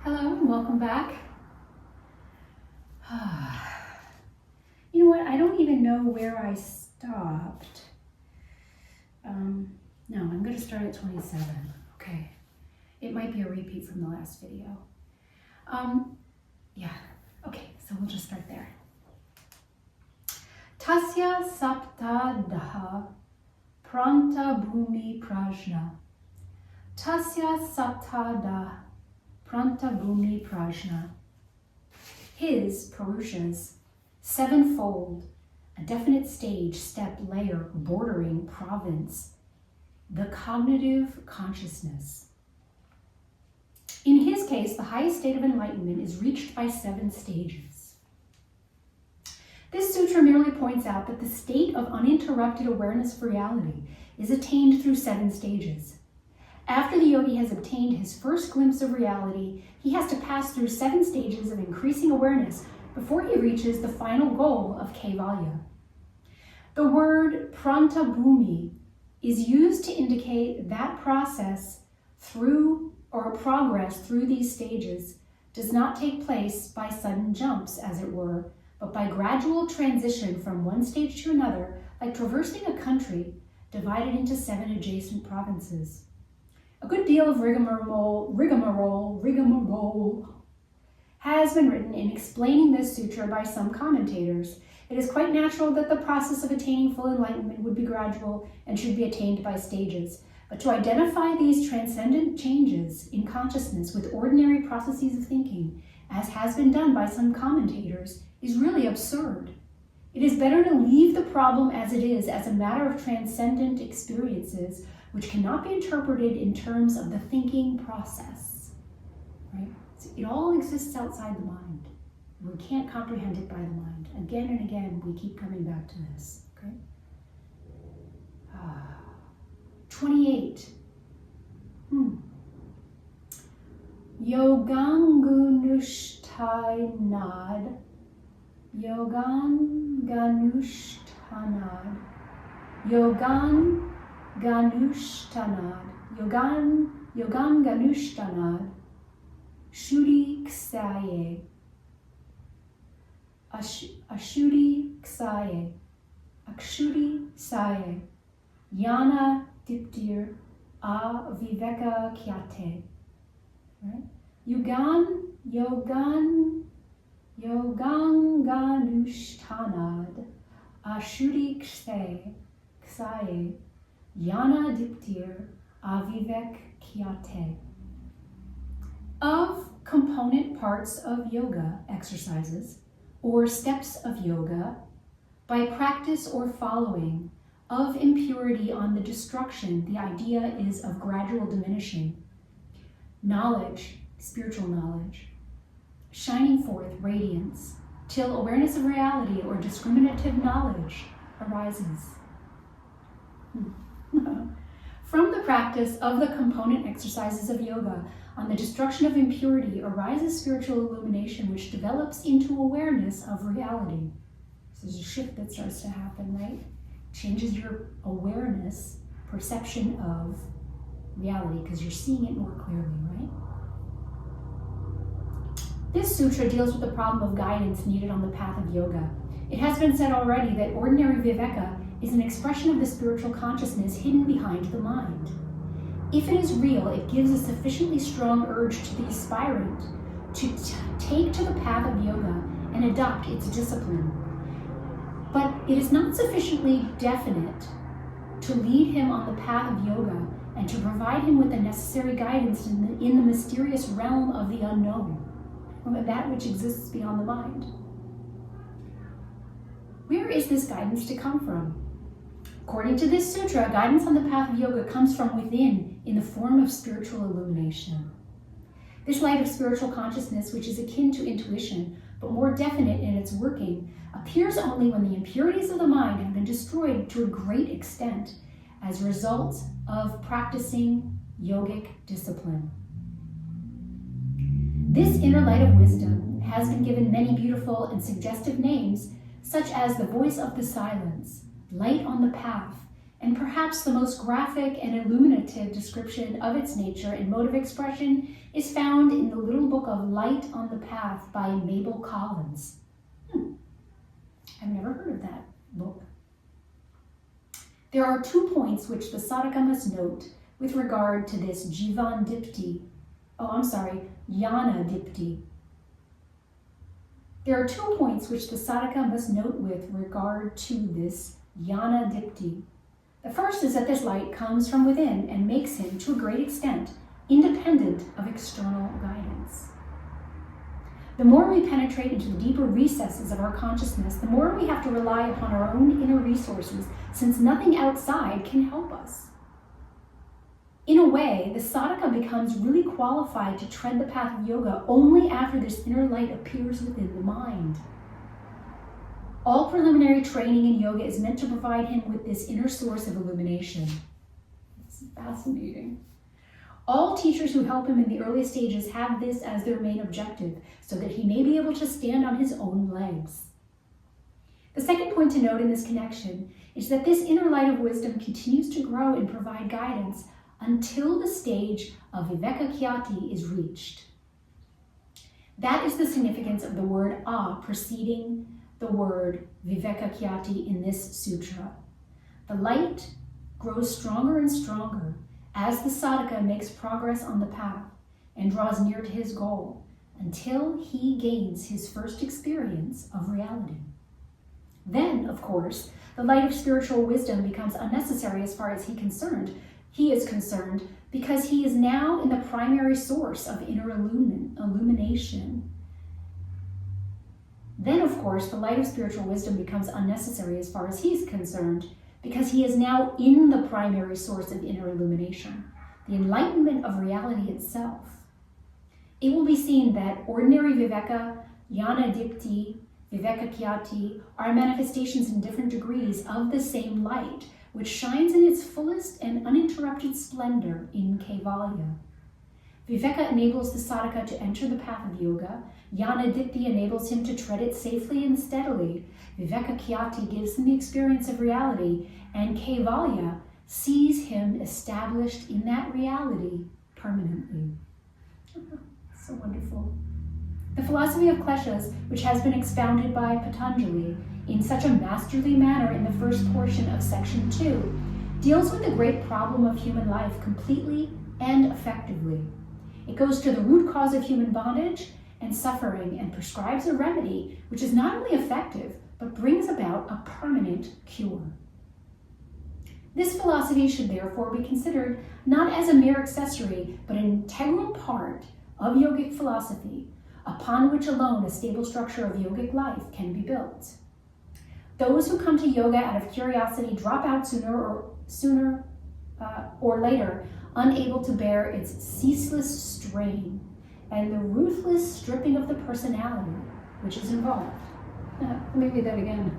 Hello and welcome back. You know what? I don't even know where I stopped. No, I'm going to start at 27. Okay. It might be a repeat from the last video. Yeah. Okay, so we'll just start there. Tasya saptadhā pranta bhumi prajñā. Tasya saptadhā pranta bhumi prajñā. His, Purusha's, sevenfold, a definite stage, step, layer, bordering, province, the cognitive consciousness. In his case, the highest state of enlightenment is reached by 7 stages. This sutra merely points out that the state of uninterrupted awareness of reality is attained through 7 stages. After the yogi has obtained his first glimpse of reality, he has to pass through 7 stages of increasing awareness before he reaches the final goal of Kaivalya. The word pranta bhumi is used to indicate that process through or progress through these stages does not take place by sudden jumps, as it were, but by gradual transition from one stage to another, like traversing a country divided into 7 adjacent provinces. A good deal of rigmarole has been written in explaining this sutra by some commentators. It is quite natural that the process of attaining full enlightenment would be gradual and should be attained by stages. But to identify these transcendent changes in consciousness with ordinary processes of thinking, as has been done by some commentators, is really absurd. It is better to leave the problem as it is, as a matter of transcendent experiences, which cannot be interpreted in terms of the thinking process. Right? So it all exists outside the mind. We can't comprehend it by the mind. Again and again, we keep coming back to this. Okay? 28. Yogāṅgānuṣṭhānād. Yogāṅgānuṣṭhānād. Yogāṅgānuṣṭhānād. Yogāṅgānuṣṭhānād. Aśuddhi-kṣaye. Aśuddhi-kṣaye. Aśuddhi-kṣaye. Jñāna-dīptir. Āviveka-khyāteḥ. Right? Yogāṅgānuṣṭhānād. Aśuddhi-kṣaye. Jñāna-dīptir. Āviveka-khyāteḥ. Of component parts of yoga exercises or steps of yoga, by practice or following of impurity on the destruction, the idea is of gradual diminishing. Knowledge, spiritual knowledge, shining forth radiance till awareness of reality or discriminative knowledge arises. From the practice of the component exercises of yoga on the destruction of impurity arises spiritual illumination, which develops into awareness of reality. So there's a shift that starts to happen, right? Changes your awareness, perception of reality, because you're seeing it more clearly, right? This sutra deals with the problem of guidance needed on the path of yoga. It has been said already that ordinary Viveka is an expression of the spiritual consciousness hidden behind the mind. If it is real, it gives a sufficiently strong urge to the aspirant to take to the path of yoga and adopt its discipline. But it is not sufficiently definite to lead him on the path of yoga and to provide him with the necessary guidance in the mysterious realm of the unknown, that which exists beyond the mind. Where is this guidance to come from? According to this sutra, guidance on the path of yoga comes from within in the form of spiritual illumination. This light of spiritual consciousness, which is akin to intuition, but more definite in its working, appears only when the impurities of the mind have been destroyed to a great extent as a result of practicing yogic discipline. This inner light of wisdom has been given many beautiful and suggestive names, such as the voice of the silence, light on the path, and perhaps the most graphic and illuminative description of its nature and mode of expression is found in the little book of Light on the Path by Mabel Collins. I've never heard of that book. There are 2 points which the sadhaka must note with regard to this jñāna-dīptir. There are 2 points which the sadhaka must note with regard to this jñāna-dīptir. The first is that this light comes from within and makes him, to a great extent, independent of external guidance. The more we penetrate into the deeper recesses of our consciousness, the more we have to rely upon our own inner resources, since nothing outside can help us. In a way, the sadhaka becomes really qualified to tread the path of yoga only after this inner light appears within the mind. All preliminary training in yoga is meant to provide him with this inner source of illumination. It's fascinating. All teachers who help him in the early stages have this as their main objective, so that he may be able to stand on his own legs. The second point to note in this connection is that this inner light of wisdom continues to grow and provide guidance until the stage of Viveka-Khyāti is reached. That is the significance of the word A preceding the word Viveka-Khyāti in this sutra. The light grows stronger and stronger as the sadhaka makes progress on the path and draws near to his goal until he gains his first experience of reality. Then, of course, the light of spiritual wisdom becomes unnecessary as far as he is concerned, because he is now in the primary source of inner illumination. Then, of course, the light of spiritual wisdom becomes unnecessary as far as he's concerned, because he is now in the primary source of inner illumination, the enlightenment of reality itself. It will be seen that ordinary Viveka, jñāna-dīptir, Viveka-Khyāti are manifestations in different degrees of the same light, which shines in its fullest and uninterrupted splendor in Kaivalya. Viveka enables the sadhaka to enter the path of yoga, jñāna-dīptir enables him to tread it safely and steadily, Viveka-Khyāti gives him the experience of reality, and Kaivalya sees him established in that reality permanently. So wonderful. The philosophy of kleshas, which has been expounded by Patanjali in such a masterly manner in the first portion of section 2, deals with the great problem of human life completely and effectively. It goes to the root cause of human bondage and suffering and prescribes a remedy which is not only effective, but brings about a permanent cure. This philosophy should therefore be considered not as a mere accessory, but an integral part of yogic philosophy, upon which alone a stable structure of yogic life can be built. Those who come to yoga out of curiosity drop out sooner or later, unable to bear its ceaseless strain and the ruthless stripping of the personality which is involved. Let me read that again.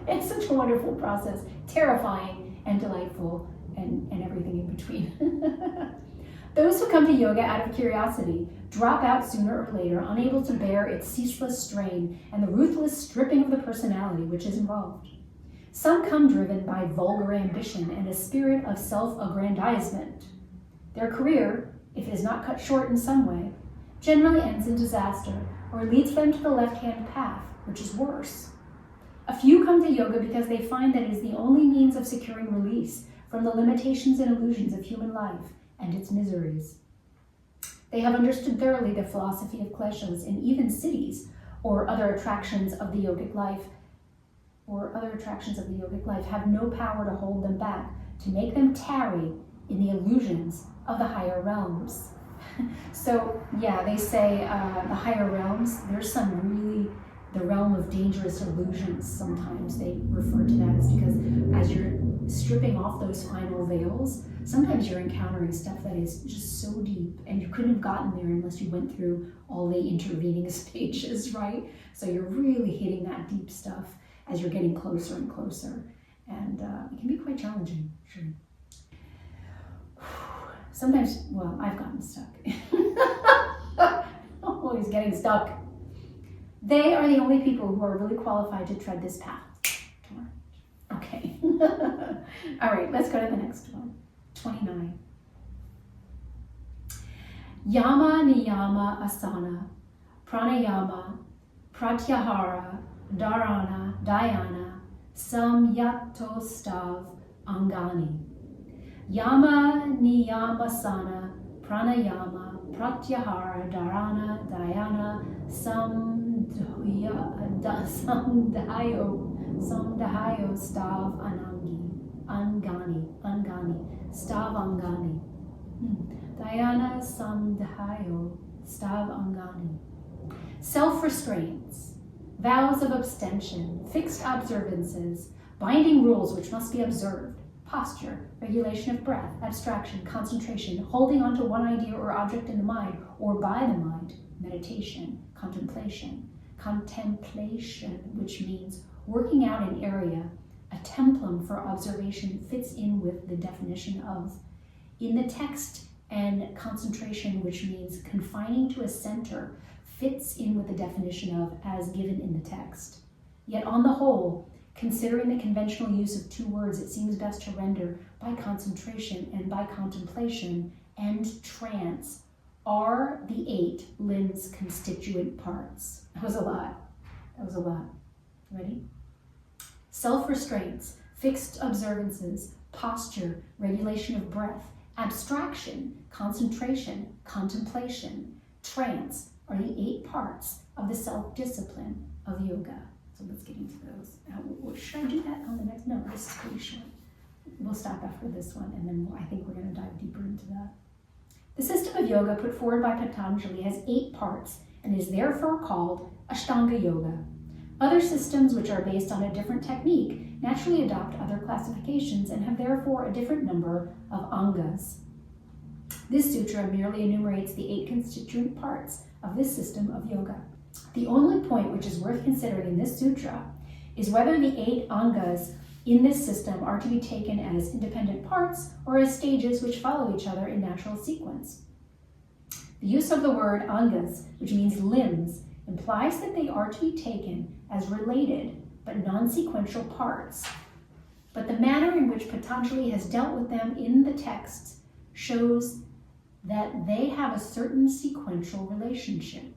It's such a wonderful process, terrifying and delightful and everything in between. Those who come to yoga out of curiosity drop out sooner or later, unable to bear its ceaseless strain and the ruthless stripping of the personality which is involved. Some come driven by vulgar ambition and a spirit of self-aggrandizement. Their career, if it is not cut short in some way, generally ends in disaster or leads them to the left-hand path, which is worse. A few come to yoga because they find that it is the only means of securing release from the limitations and illusions of human life and its miseries. They have understood thoroughly the philosophy of kleshas, and even cities or other attractions of the yogic life have no power to hold them back, to make them tarry in the illusions of the higher realms. So yeah, they say the higher realms, there's some really, the realm of dangerous illusions, sometimes they refer to that, as because as you're stripping off those final veils, sometimes you're encountering stuff that is just so deep, and you couldn't have gotten there unless you went through all the intervening stages, right? So you're really hitting that deep stuff as you're getting closer and closer, and it can be quite challenging, sure. Sometimes, well, I've gotten stuck. I'm always getting stuck. They are the only people who are really qualified to tread this path. Okay. All right, let's go to the next one. 29. Yama niyama asana, pranayama, pratyahara, dharana, dhyana, samyatostav angani. Yama niyamasana, pranayama, pratyahara, dharana, dhyana, samdahayo stav angani, stav angani. Dhyana samdahayo stav angani. Self-restraints, vows of abstention, fixed observances, binding rules which must be observed, posture, regulation of breath, abstraction, concentration, holding on to one idea or object in the mind or by the mind, meditation, contemplation, which means working out an area, a templum for observation fits in with the definition of. In the text, and concentration, which means confining to a center, fits in with the definition of as given in the text. Yet on the whole, considering the conventional use of two words, it seems best to render by concentration and by contemplation and trance are the 8 limbs' constituent parts. That was a lot. Ready? Self-restraints, fixed observances, posture, regulation of breath, abstraction, concentration, contemplation, trance are the 8 parts of the self-discipline of yoga. So let's get into those. Should I do that on the next? No, this is pretty short. We'll stop after this one, and then I think we're going to dive deeper into that. The system of yoga put forward by Patanjali has 8 parts and is therefore called Aṣṭāṅga Yoga. Other systems which are based on a different technique naturally adopt other classifications and have therefore a different number of angas. This sutra merely enumerates the 8 constituent parts of this system of yoga. The only point which is worth considering in this sutra is whether the 8 angas in this system are to be taken as independent parts or as stages which follow each other in natural sequence. The use of the word angas, which means limbs, implies that they are to be taken as related but non-sequential parts. But the manner in which Patanjali has dealt with them in the texts shows that they have a certain sequential relationship.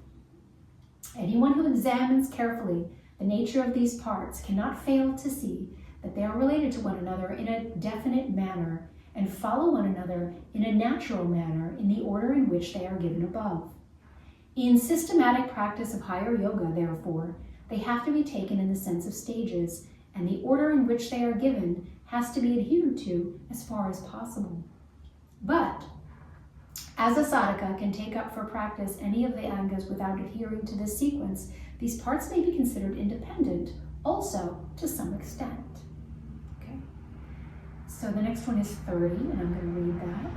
Anyone who examines carefully the nature of these parts cannot fail to see that they are related to one another in a definite manner and follow one another in a natural manner in the order in which they are given above. In systematic practice of higher yoga, therefore, they have to be taken in the sense of stages, and the order in which they are given has to be adhered to as far as possible. But, as a sadhaka can take up for practice any of the angas without adhering to this sequence, these parts may be considered independent also to some extent. Okay. So the next one is 30, and I'm going to read that.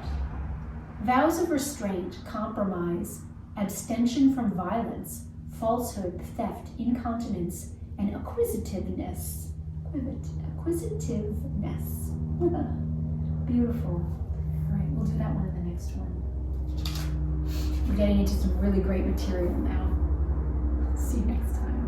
Vows of restraint, compromise, abstention from violence, falsehood, theft, incontinence, and acquisitiveness. Beautiful. All right, we'll do that one in the next one. We're getting into some really great material now. See you next time.